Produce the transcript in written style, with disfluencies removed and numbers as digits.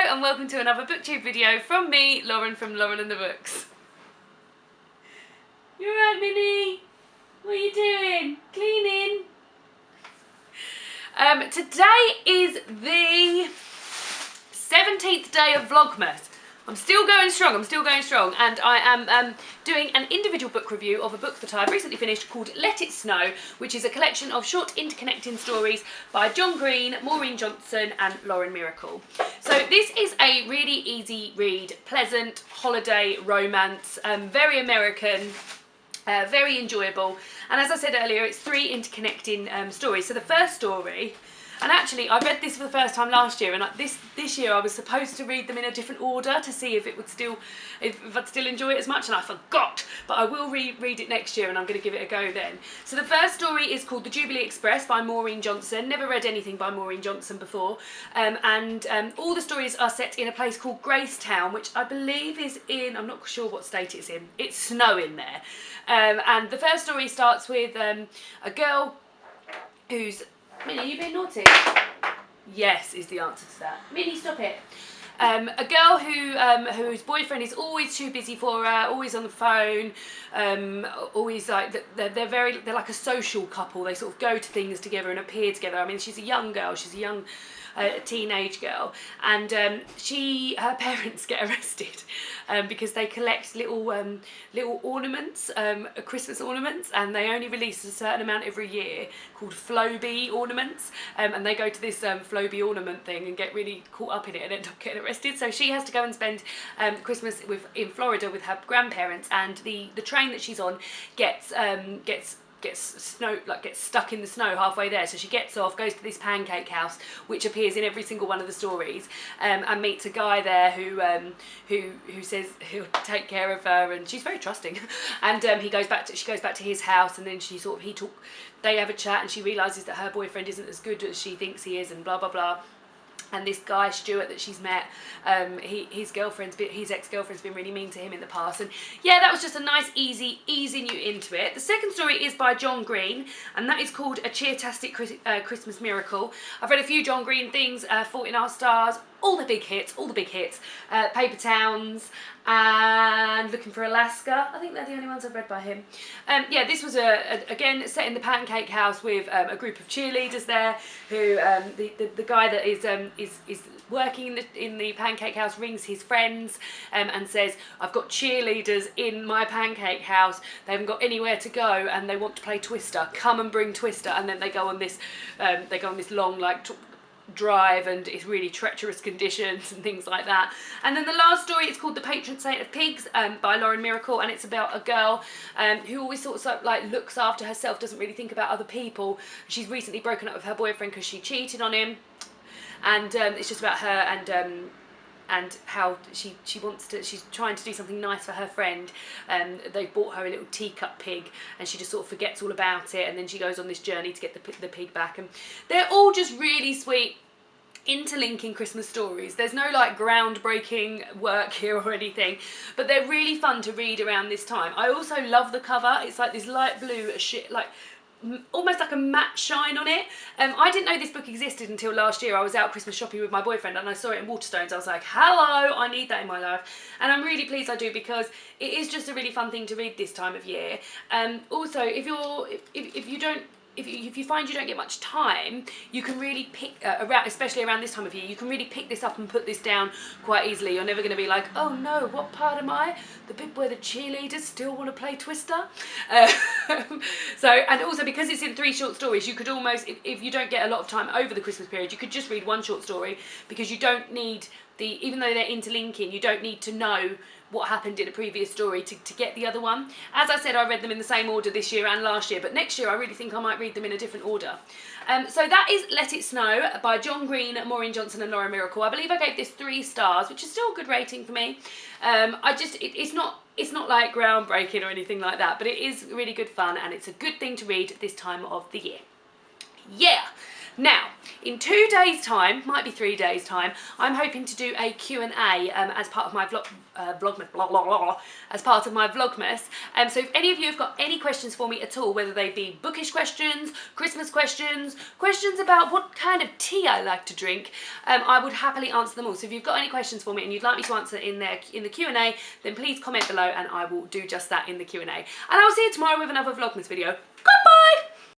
Hello and welcome to another booktube video from me, Lauren from Lauren and the Books. You alright, Minnie? What are you doing? Cleaning? Today is the 17th day of Vlogmas. I'm still going strong, and I am doing an individual book review of a book that I've recently finished called Let It Snow, which is a collection of short interconnecting stories by John Green, Maureen Johnson and Lauren Myracle. So this is a really easy read, pleasant holiday romance, very American, very enjoyable, and as I said earlier, it's three interconnecting stories. So the first story, and actually I read this for the first time last year, and this year I was supposed to read them in a different order to see if it would still, if I'd still enjoy it as much, and I forgot, but I will read it next year and I'm going to give it a go then. So the first story is called The Jubilee Express by Maureen Johnson. Never read anything by Maureen Johnson before, and all the stories are set in a place called Gracetown, which I believe is in, I'm not sure what state it's in, it's snowing there. And the first story starts with a girl who's, Minnie, are you being naughty? Yes is the answer to that. Minnie, stop it. A girl whose boyfriend is always too busy for her, always on the phone, always like, they're like a social couple. They sort of go to things together and appear together. I mean, she's a young girl, she's a young teenage girl, and her parents get arrested because they collect little ornaments, Christmas ornaments, and they only release a certain amount every year called Floby ornaments, and they go to this Floby ornament thing and get really caught up in it and end up getting arrested. So she has to go and spend Christmas in Florida with her grandparents, and the train that she's on gets stuck in the snow halfway there. So she gets off, goes to this pancake house, which appears in every single one of the stories, and meets a guy there who says he'll take care of her, and she's very trusting. And she goes back to his house, and then they have a chat, and she realises that her boyfriend isn't as good as she thinks he is, and blah blah blah. And this guy Stuart that she's met, his ex-girlfriend's been really mean to him in the past, and yeah, that was just a nice easing you into it. The second story is by John Green, and that is called A Cheertastic Christmas Miracle. I've read a few John Green things, Fault in Our Stars, all the big hits, Paper Towns and Looking for Alaska. I think they're the only ones I've read by him. Yeah, this was again set in the pancake house with a group of cheerleaders there, who the guy that is working in the pancake house rings his friends and says, I've got cheerleaders in my pancake house, they haven't got anywhere to go and they want to play Twister, come and bring Twister. And then they go on this long drive, and it's really treacherous conditions and things like that. And then the last story is called The Patron Saint of Pigs by Lauren Myracle, and it's about a girl who always sort of like looks after herself, doesn't really think about other people. She's recently broken up with her boyfriend because she cheated on him, and it's just about her and how she's trying to do something nice for her friend. They bought her a little teacup pig, and she just sort of forgets all about it, and then she goes on this journey to get the pig back. And they're all just really sweet, interlinking Christmas stories. There's no like groundbreaking work here or anything, but they're really fun to read around this time. I also love the cover. It's like this light blue almost like a matte shine on it. I didn't know this book existed until last year. I was out Christmas shopping with my boyfriend and I saw it in Waterstones. I was like, hello, I need that in my life. And I'm really pleased I do, because it is just a really fun thing to read this time of year. Also, if you find you don't get much time, you can really pick, especially around this time of year, you can really pick this up and put this down quite easily. You're never going to be like, oh no, what part am I? The bit where the cheerleaders still want to play Twister? And also because it's in three short stories, you could almost, if you don't get a lot of time over the Christmas period, you could just read one short story, because you don't need even though they're interlinking, you don't need to know what happened in a previous story to get the other one. As I said, I read them in the same order this year and last year, but next year I really think I might read them in a different order. So that is Let It Snow by John Green, Maureen Johnson and Lauren Myracle. I believe I gave this 3 stars, which is still a good rating for me. It's not like groundbreaking or anything like that, but it is really good fun, and it's a good thing to read this time of the year. Yeah! Now, in 2 days' time, might be 3 days' time, I'm hoping to do a Q&A as part of my Vlogmas, as part of my Vlogmas. So if any of you have got any questions for me at all, whether they be bookish questions, Christmas questions, questions about what kind of tea I like to drink, I would happily answer them all. So if you've got any questions for me and you'd like me to answer in the Q&A, then please comment below and I will do just that in the Q&A. And I will see you tomorrow with another Vlogmas video. Goodbye!